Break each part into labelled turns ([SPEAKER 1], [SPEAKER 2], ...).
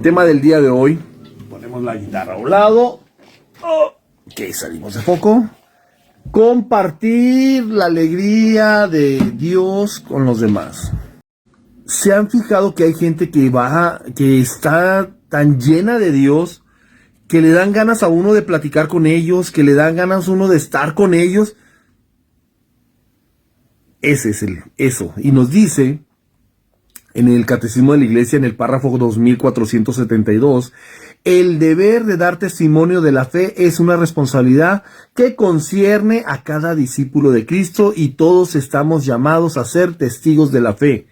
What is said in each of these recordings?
[SPEAKER 1] Tema del día de hoy. Ponemos la guitarra a un lado. Ok, salimos de foco. Compartir la alegría de Dios con los demás. ¿Se han fijado que hay gente que está tan llena de Dios, que le dan ganas a uno de platicar con ellos, que le dan ganas a uno de estar con ellos? Ese es eso. Y nos dice en el Catecismo de la Iglesia, en el párrafo 2472, el deber de dar testimonio de la fe es una responsabilidad que concierne a cada discípulo de Cristo, y todos estamos llamados a ser testigos de la fe,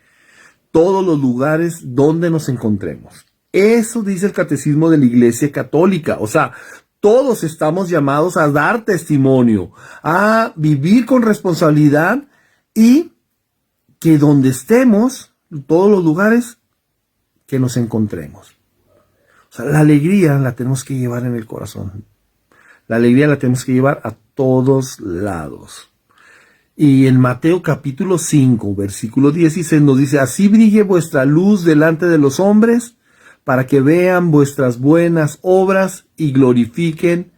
[SPEAKER 1] todos los lugares donde nos encontremos. Eso dice el Catecismo de la Iglesia Católica. O sea, todos estamos llamados a dar testimonio, a vivir con responsabilidad, y que donde estemos, todos los lugares que nos encontremos. O sea, la alegría la tenemos que llevar en el corazón. La alegría la tenemos que llevar a todos lados. Y en Mateo capítulo 5, versículo 16 nos dice: así brille vuestra luz delante de los hombres, para que vean vuestras buenas obras y glorifiquen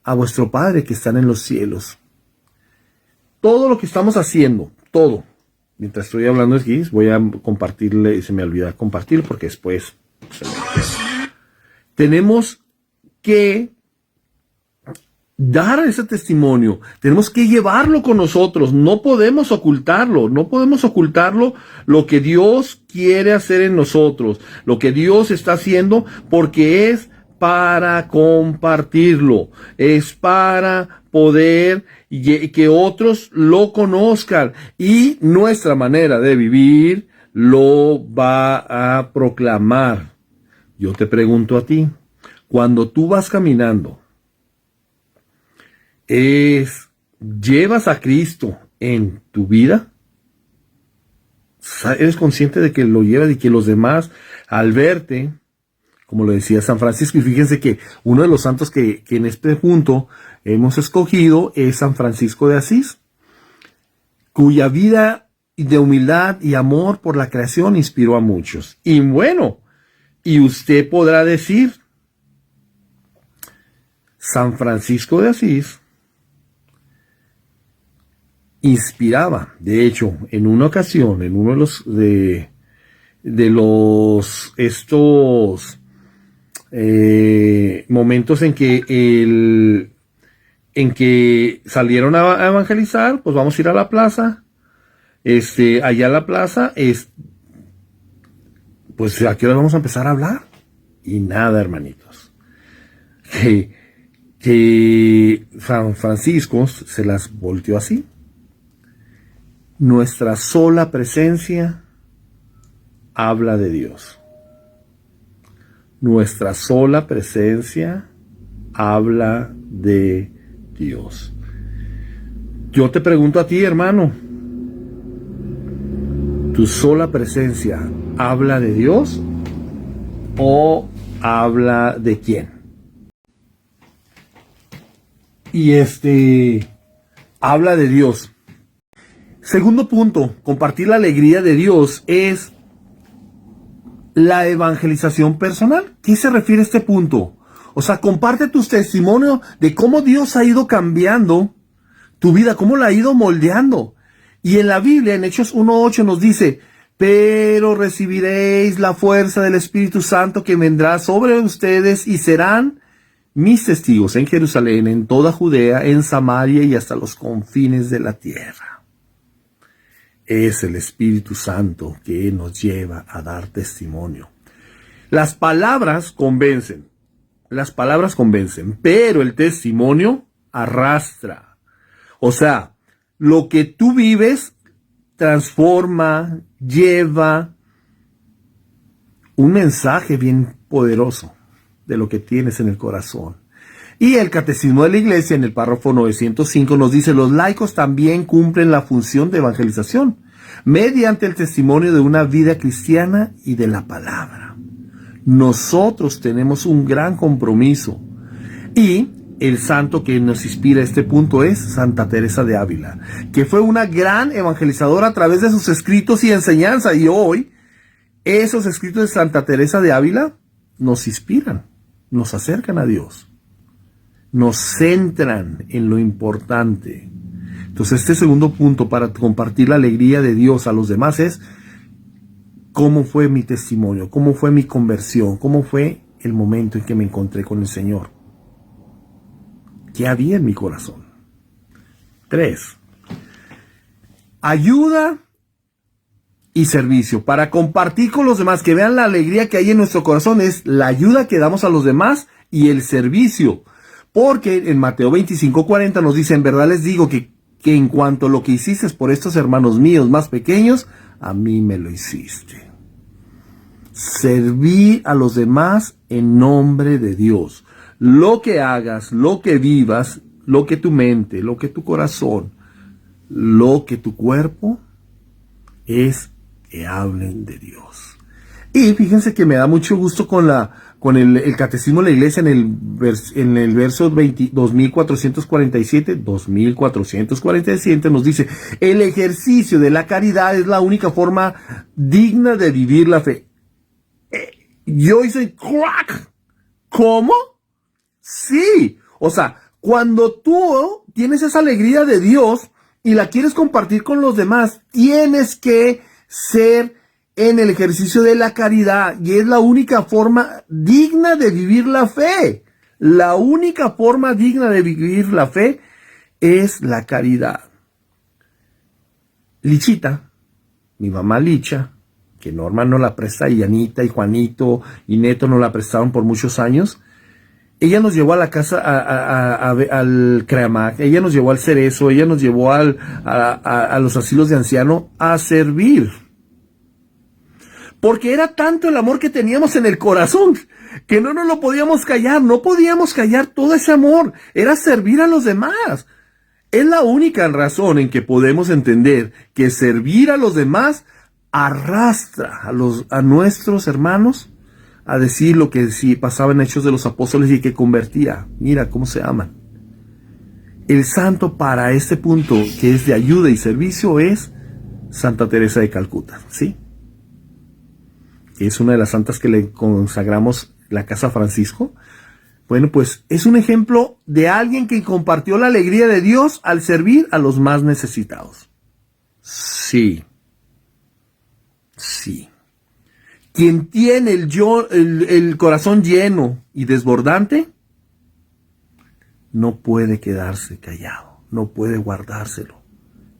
[SPEAKER 1] a vuestro Padre que está en los cielos. Todo lo que estamos haciendo, todo. Mientras estoy hablando aquí, voy a compartirle, y se me olvida compartir porque después tenemos que dar ese testimonio, tenemos que llevarlo con nosotros, no podemos ocultarlo lo que Dios quiere hacer en nosotros, lo que Dios está haciendo, porque es para compartirlo, es para poder que otros lo conozcan, y nuestra manera de vivir lo va a proclamar. Yo te pregunto a ti, cuando tú vas caminando, ¿llevas a Cristo en tu vida? ¿Eres consciente de que lo llevas y que los demás, al verte, como lo decía San Francisco? Y fíjense que uno de los santos que en este punto hemos escogido es San Francisco de Asís, cuya vida de humildad y amor por la creación inspiró a muchos. Y bueno, y usted podrá decir, San Francisco de Asís inspiraba. De hecho, en una ocasión, en uno de los momentos en que salieron a evangelizar, pues vamos a ir a la plaza. Allá en la plaza, pues ¿a qué hora vamos a empezar a hablar? Y nada, hermanitos. Que San Francisco se las volteó así. Nuestra sola presencia habla de Dios. Nuestra sola presencia habla de Dios. Yo te pregunto a ti, hermano, ¿tu sola presencia habla de Dios o habla de quién? Y habla de Dios. Segundo punto, compartir la alegría de Dios es la evangelización personal. ¿Qué se refiere a este punto? O sea, comparte tus testimonios de cómo Dios ha ido cambiando tu vida, cómo la ha ido moldeando. Y en la Biblia, en Hechos 1:8 nos dice: pero recibiréis la fuerza del Espíritu Santo que vendrá sobre ustedes, y serán mis testigos en Jerusalén, en toda Judea, en Samaria y hasta los confines de la tierra. Es el Espíritu Santo que nos lleva a dar testimonio. Las palabras convencen, pero el testimonio arrastra. O sea, lo que tú vives transforma, lleva un mensaje bien poderoso de lo que tienes en el corazón. Y el Catecismo de la Iglesia, en el párrafo 905, nos dice: los laicos también cumplen la función de evangelización mediante el testimonio de una vida cristiana y de la palabra. Nosotros tenemos un gran compromiso, y el santo que nos inspira este punto es Santa Teresa de Ávila, que fue una gran evangelizadora a través de sus escritos y enseñanza. Y hoy, esos escritos de Santa Teresa de Ávila nos inspiran, nos acercan a Dios, nos centran en lo importante. Entonces, este segundo punto para compartir la alegría de Dios a los demás es cómo fue mi testimonio, cómo fue mi conversión, cómo fue el momento en que me encontré con el Señor. ¿Qué había en mi corazón? 3. Ayuda y servicio. Para compartir con los demás, que vean la alegría que hay en nuestro corazón, es la ayuda que damos a los demás y el servicio. Porque en Mateo 25:40 nos dice: en verdad les digo que en cuanto a lo que hiciste por estos hermanos míos más pequeños, a mí me lo hiciste. Servir a los demás en nombre de Dios. Lo que hagas, lo que vivas, lo que tu mente, lo que tu corazón, lo que tu cuerpo, es que hablen de Dios. Y fíjense que me da mucho gusto con el Catecismo de la Iglesia en el verso 2447 nos dice: el ejercicio de la caridad es la única forma digna de vivir la fe. Yo hice crack. ¿Cómo? Sí. O sea, cuando tú tienes esa alegría de Dios y la quieres compartir con los demás, tienes que ser en el ejercicio de la caridad, y es la única forma digna de vivir la fe. La única forma digna de vivir la fe es la caridad. Lichita, mi mamá Licha, que Norma no la presta, y Anita y Juanito y Neto no la prestaron por muchos años, ella nos llevó a la casa, al Creamac, ella nos llevó al Cerezo, ella nos llevó a los asilos de ancianos a servir. Porque era tanto el amor que teníamos en el corazón, que no nos lo podíamos callar, no podíamos callar todo ese amor, era servir a los demás. Es la única razón en que podemos entender que servir a los demás arrastra a nuestros hermanos a decir lo que sí pasaba en Hechos de los Apóstoles y que convertía. Mira cómo se aman. El santo para este punto, que es de ayuda y servicio, es Santa Teresa de Calcuta, ¿sí? Es una de las santas que le consagramos la Casa Francisco. Bueno, pues es un ejemplo de alguien que compartió la alegría de Dios al servir a los más necesitados. Sí. Sí. Quien tiene el corazón lleno y desbordante, no puede quedarse callado, no puede guardárselo.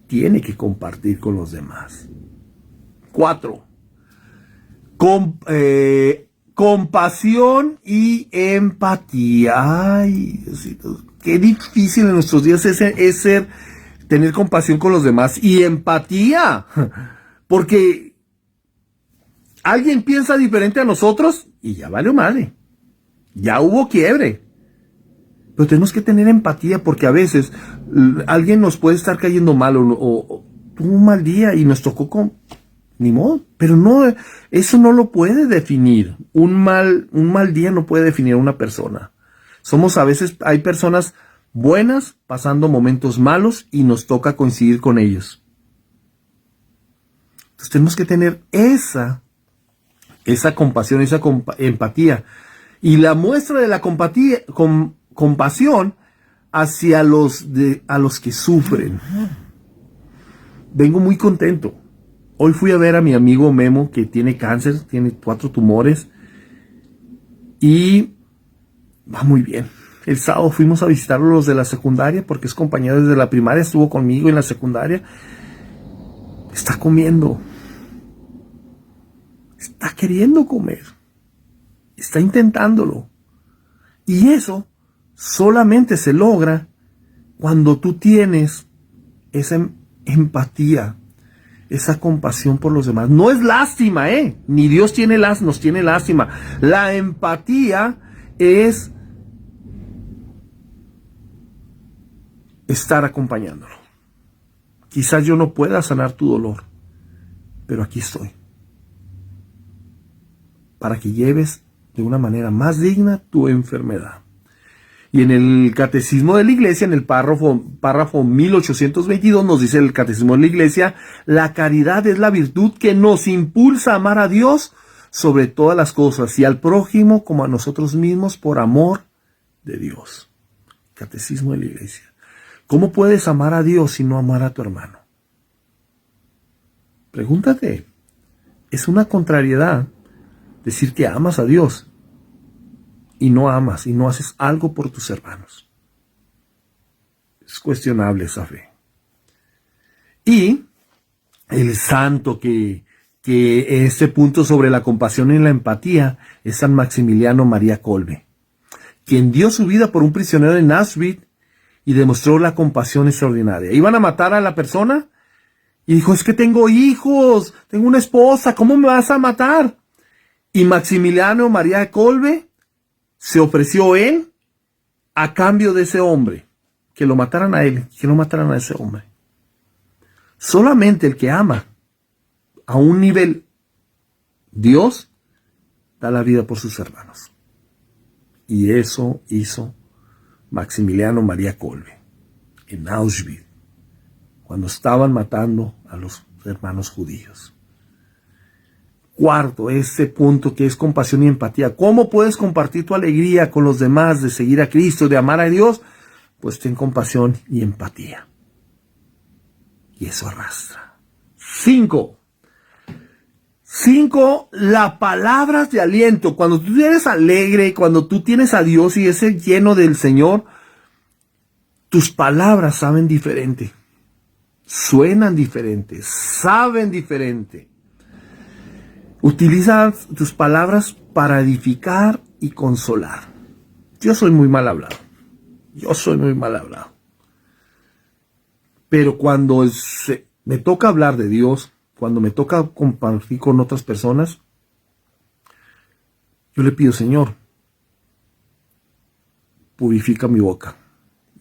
[SPEAKER 1] Tiene que compartir con los demás. 4. Compasión y empatía. Ay, Diosito, qué difícil en nuestros días es tener compasión con los demás y empatía. Porque alguien piensa diferente a nosotros y ya valió madre. Ya hubo quiebre. Pero tenemos que tener empatía, porque a veces alguien nos puede estar cayendo mal o tuvo un mal día y nos tocó con... Ni modo, pero no, eso no lo puede definir. Un mal día no puede definir a una persona. A veces hay personas buenas pasando momentos malos y nos toca coincidir con ellos. Entonces tenemos que tener esa compasión, esa empatía. Y la muestra de la compasión hacia los que sufren. Vengo muy contento. Hoy fui a ver a mi amigo Memo, que tiene cáncer, tiene 4 tumores y va muy bien. El sábado fuimos a visitarlo los de la secundaria, porque es compañero desde la primaria, estuvo conmigo en la secundaria. Está comiendo. Está queriendo comer. Está intentándolo. Y eso solamente se logra cuando tú tienes esa empatía, esa compasión por los demás. No es lástima, ni Dios nos tiene lástima. La empatía es estar acompañándolo. Quizás yo no pueda sanar tu dolor, pero aquí estoy, para que lleves de una manera más digna tu enfermedad. Y en el Catecismo de la Iglesia, en el párrafo 1822, nos dice el Catecismo de la Iglesia: la caridad es la virtud que nos impulsa a amar a Dios sobre todas las cosas y al prójimo como a nosotros mismos por amor de Dios. Catecismo de la Iglesia. ¿Cómo puedes amar a Dios y no amar a tu hermano? Pregúntate. Es una contrariedad decir que amas a Dios y no amas y no haces algo por tus hermanos. Es cuestionable esa fe. Y el santo que este punto sobre la compasión y la empatía es San Maximiliano María Kolbe, quien dio su vida por un prisionero en Auschwitz y demostró la compasión extraordinaria. Iban a matar a la persona y dijo, es que tengo hijos, tengo una esposa, ¿cómo me vas a matar? Y Maximiliano María Kolbe se ofreció él a cambio de ese hombre, que lo mataran a él, que no mataran a ese hombre. Solamente el que ama a un nivel Dios da la vida por sus hermanos. Y eso hizo Maximiliano María Kolbe en Auschwitz, cuando estaban matando a los hermanos judíos. Cuarto, ese punto que es compasión y empatía. ¿Cómo puedes compartir tu alegría con los demás de seguir a Cristo, de amar a Dios? Pues ten compasión y empatía. Y eso arrastra. 5, las palabras de aliento. Cuando tú eres alegre, cuando tú tienes a Dios y ese lleno del Señor, tus palabras saben diferente, suenan diferente, saben diferente. Utiliza tus palabras para edificar y consolar. Yo soy muy mal hablado. Pero cuando me toca hablar de Dios, cuando me toca compartir con otras personas, yo le pido, Señor, purifica mi boca,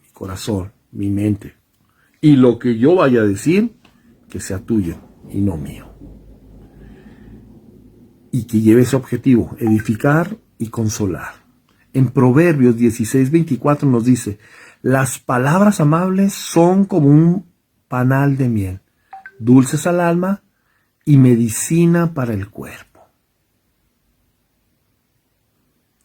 [SPEAKER 1] mi corazón, mi mente. Y lo que yo vaya a decir, que sea tuyo y no mío. Y que lleve ese objetivo, edificar y consolar. En Proverbios 16:24 nos dice, las palabras amables son como un panal de miel, dulces al alma y medicina para el cuerpo.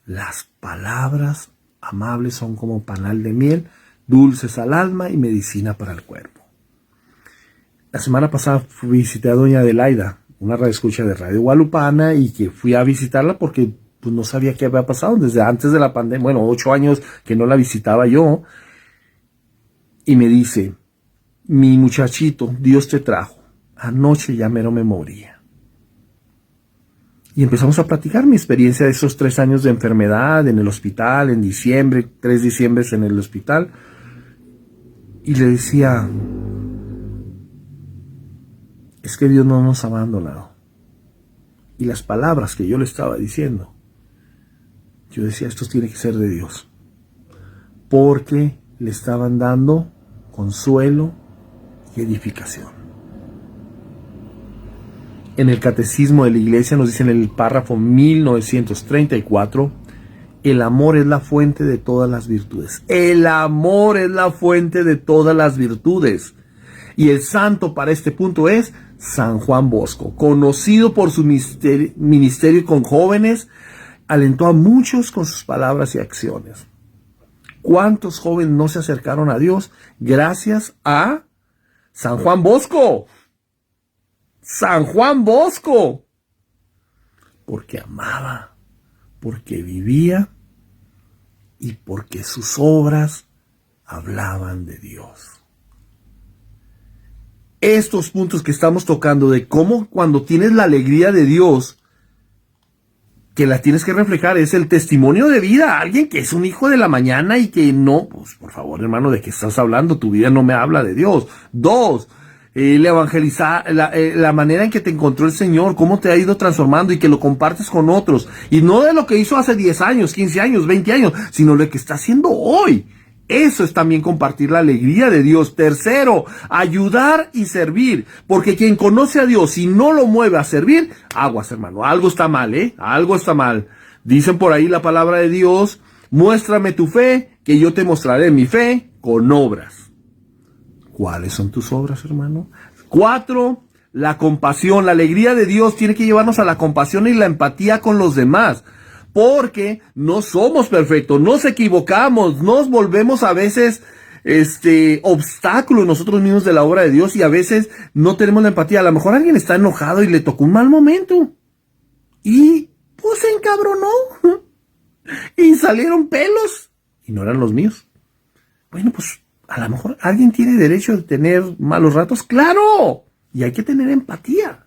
[SPEAKER 1] Las palabras amables son como panal de miel, dulces al alma y medicina para el cuerpo. La semana pasada visité a doña Adelaida, una radioescucha de Radio Guadalupana, y que fui a visitarla porque pues, no sabía qué había pasado desde antes de la pandemia. Bueno, 8 años que no la visitaba yo. Y me dice, mi muchachito, Dios te trajo. Anoche ya mero me moría. Y empezamos a platicar mi experiencia de esos 3 años de enfermedad en el hospital, en diciembre, 3 diciembres en el hospital. Y le decía, es que Dios no nos ha abandonado. Y las palabras que yo le estaba diciendo, yo decía, esto tiene que ser de Dios. Porque le estaban dando consuelo y edificación. En el Catecismo de la Iglesia nos dice en el párrafo 1934, el amor es la fuente de todas las virtudes. El amor es la fuente de todas las virtudes. Y el santo para este punto es San Juan Bosco, conocido por su ministerio con jóvenes, alentó a muchos con sus palabras y acciones. ¿Cuántos jóvenes no se acercaron a Dios gracias a San Juan Bosco? San Juan Bosco. Porque amaba, porque vivía y porque sus obras hablaban de Dios. Estos puntos que estamos tocando de cómo cuando tienes la alegría de Dios, que la tienes que reflejar, es el testimonio de vida. Alguien que es un hijo de la mañana y que no, pues por favor hermano, ¿de qué estás hablando? Tu vida no me habla de Dios. 2, el evangelizar, la manera en que te encontró el Señor, cómo te ha ido transformando y que lo compartes con otros. Y no de lo que hizo hace 10 años, 15 años, 20 años, sino de lo que está haciendo hoy. Eso es también compartir la alegría de Dios. 3, ayudar y servir. Porque quien conoce a Dios y no lo mueve a servir, aguas, hermano. Algo está mal, Algo está mal. Dicen por ahí la palabra de Dios, muéstrame tu fe, que yo te mostraré mi fe con obras. ¿Cuáles son tus obras, hermano? 4, La compasión, la alegría de Dios tiene que llevarnos a la compasión y la empatía con los demás. Porque no somos perfectos, nos equivocamos, nos volvemos a veces obstáculos nosotros mismos de la obra de Dios y a veces no tenemos la empatía. A lo mejor alguien está enojado y le tocó un mal momento. Y pues se encabronó. Y salieron pelos. Y no eran los míos. Bueno, pues a lo mejor alguien tiene derecho de tener malos ratos. ¡Claro! Y hay que tener empatía.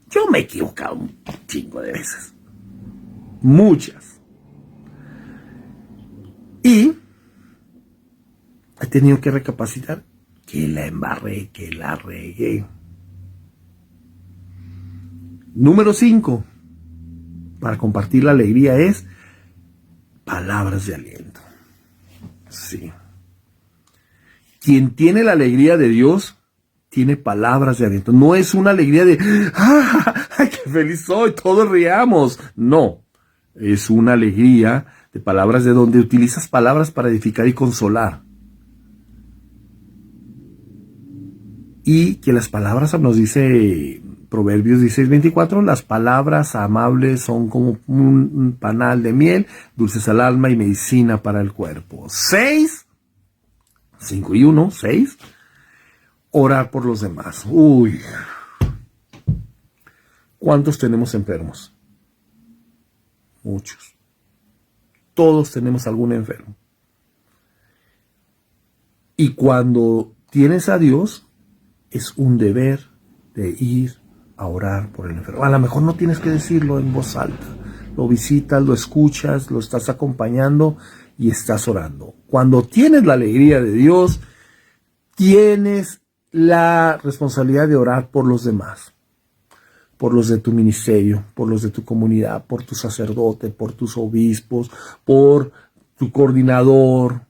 [SPEAKER 1] Yo me he equivocado un chingo de veces. Muchas. Y he tenido que recapacitar que la embarré, que la regué. Número 5. Para compartir la alegría es palabras de aliento. Sí. Quien tiene la alegría de Dios tiene palabras de aliento. No es una alegría de ¡ah! ¡Qué feliz soy! Todos riamos. No. Es una alegría de palabras de donde utilizas palabras para edificar y consolar. Y que las palabras, nos dice Proverbios 16:24, las palabras amables son como un panal de miel, dulces al alma y medicina para el cuerpo. 6, 5 y 1, 6, orar por los demás. Uy, ¿cuántos tenemos enfermos? Muchos. Todos tenemos algún enfermo. Y cuando tienes a Dios, es un deber de ir a orar por el enfermo. A lo mejor no tienes que decirlo en voz alta. Lo visitas, lo escuchas, lo estás acompañando y estás orando. Cuando tienes la alegría de Dios, tienes la responsabilidad de orar por los demás. Por los de tu ministerio, por los de tu comunidad, por tu sacerdote, por tus obispos, por tu coordinador,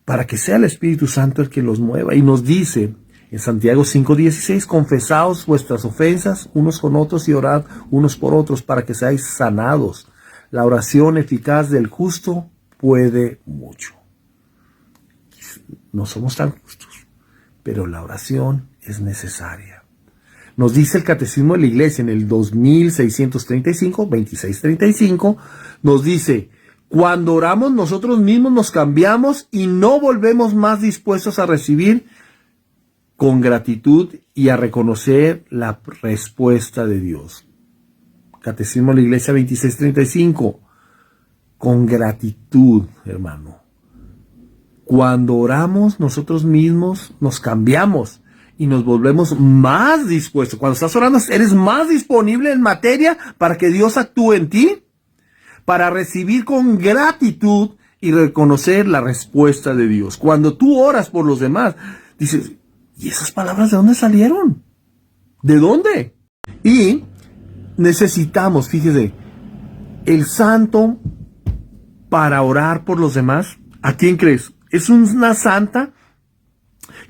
[SPEAKER 1] para que sea el Espíritu Santo el que los mueva. Y nos dice en Santiago 5:16, confesaos vuestras ofensas unos con otros y orad unos por otros para que seáis sanados. La oración eficaz del justo puede mucho. No somos tan justos, pero la oración es necesaria. Nos dice el Catecismo de la Iglesia en el 2635, 2635, nos dice: cuando oramos nosotros mismos nos cambiamos y no volvemos más dispuestos a recibir con gratitud y a reconocer la respuesta de Dios. Catecismo de la Iglesia 2635, con gratitud, hermano. Cuando oramos nosotros mismos nos cambiamos y nos volvemos más dispuestos. Cuando estás orando, eres más disponible en materia para que Dios actúe en ti, para recibir con gratitud y reconocer la respuesta de Dios. Cuando tú oras por los demás, dices, ¿y esas palabras de dónde salieron? ¿De dónde? Y necesitamos, fíjese, el santo para orar por los demás. ¿A quién crees? Es una santa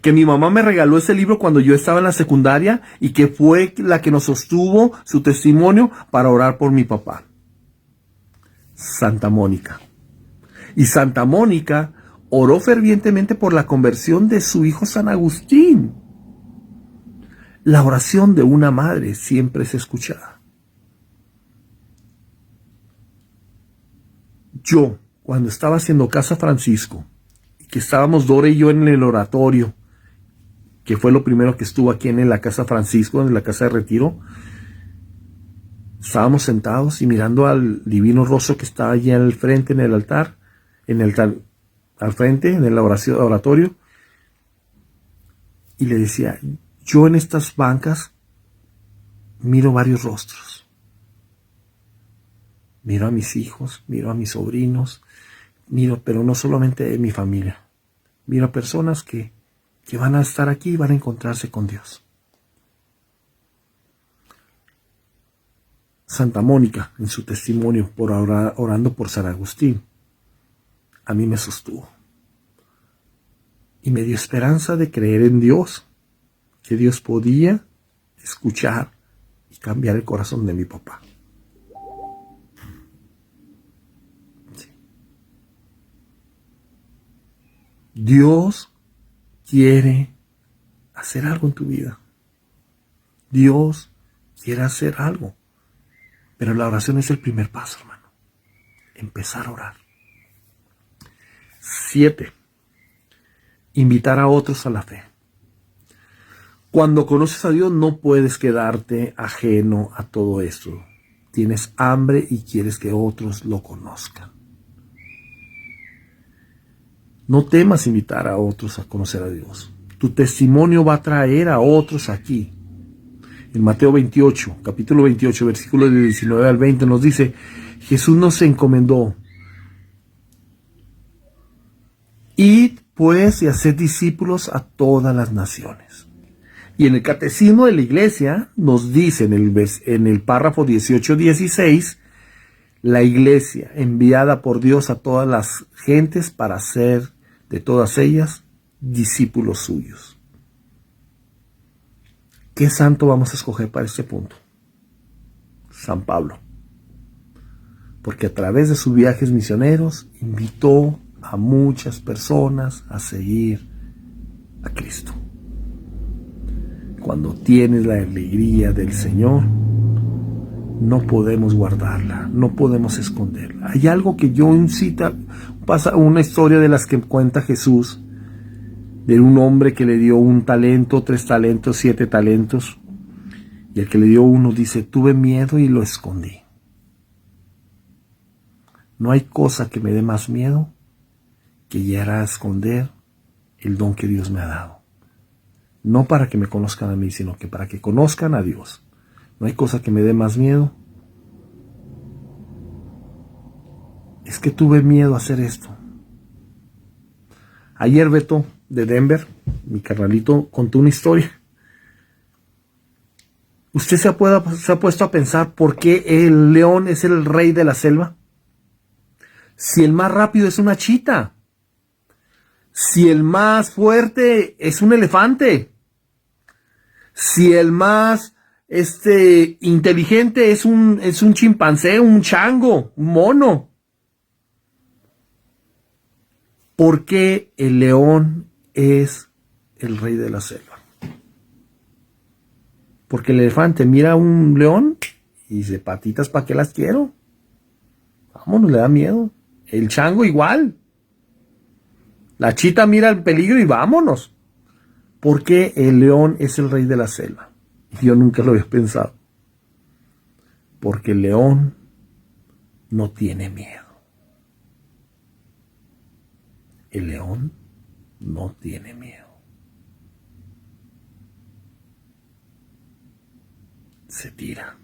[SPEAKER 1] que mi mamá me regaló ese libro cuando yo estaba en la secundaria y que fue la que nos sostuvo su testimonio para orar por mi papá. Santa Mónica. Y Santa Mónica oró fervientemente por la conversión de su hijo San Agustín. La oración de una madre siempre es escuchada. Yo, cuando estaba haciendo Casa Francisco, que estábamos Dora y yo en el oratorio, que fue lo primero que estuvo aquí en la Casa Francisco, en la Casa de Retiro, estábamos sentados y mirando al divino rostro que estaba allí al frente en el altar, al frente, en el oratorio, y le decía, yo en estas bancas miro varios rostros. Miro a mis hijos, miro a mis sobrinos, miro, pero no solamente de mi familia, miro a personas que van a estar aquí y van a encontrarse con Dios. Santa Mónica, en su testimonio por orando por San Agustín, a mí me sostuvo y me dio esperanza de creer en Dios, que Dios podía escuchar y cambiar el corazón de mi papá. Sí. Dios quiere hacer algo en tu vida. Dios quiere hacer algo. Pero la oración es el primer paso, hermano. Empezar a orar. 7. Invitar a otros a la fe. Cuando conoces a Dios no puedes quedarte ajeno a todo esto. Tienes hambre y quieres que otros lo conozcan. No temas invitar a otros a conocer a Dios. Tu testimonio va a traer a otros aquí. En Mateo 28, capítulo 28, versículos de 19 al 20 nos dice, Jesús nos encomendó: id pues y haced discípulos a todas las naciones. Y en el catecismo de la iglesia nos dice en el párrafo 18-16, la iglesia enviada por Dios a todas las gentes para hacer de todas ellas discípulos suyos. ¿Qué santo vamos a escoger para este punto? San Pablo. Porque a través de sus viajes misioneros invitó a muchas personas a seguir a Cristo. Cuando tienes la alegría del Señor, no podemos guardarla, no podemos esconderla. Hay algo que pasa una historia de las que cuenta Jesús, de un hombre que le dio 1 talento, 3 talentos, 7 talentos, y el que le dio 1 dice, tuve miedo y lo escondí. No hay cosa que me dé más miedo que llegar a esconder el don que Dios me ha dado. No para que me conozcan a mí, sino que para que conozcan a Dios. No hay cosa que me dé más miedo. Es que tuve miedo a hacer esto. Ayer Beto de Denver, mi carnalito, contó una historia. ¿Usted se ha puesto a pensar por qué el león es el rey de la selva? Si el más rápido es una chita. Si el más fuerte es un elefante. Si el más inteligente es un chimpancé, un chango, un mono. ¿Por qué el león es el rey de la selva? Porque el elefante mira a un león y dice, patitas, ¿para qué las quiero? Vámonos, le da miedo. El chango igual. La chita mira el peligro y vámonos. ¿Por qué el león es el rey de la selva? Yo nunca lo había pensado. Porque el león no tiene miedo. El león no tiene miedo. Se tira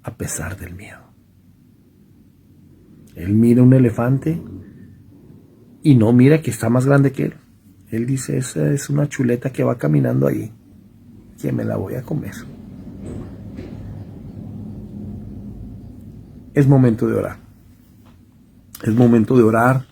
[SPEAKER 1] a pesar del miedo. Él mira un elefante y no mira que está más grande que él. Él dice, esa es una chuleta que va caminando ahí, que me la voy a comer. Es momento de orar. Es momento de orar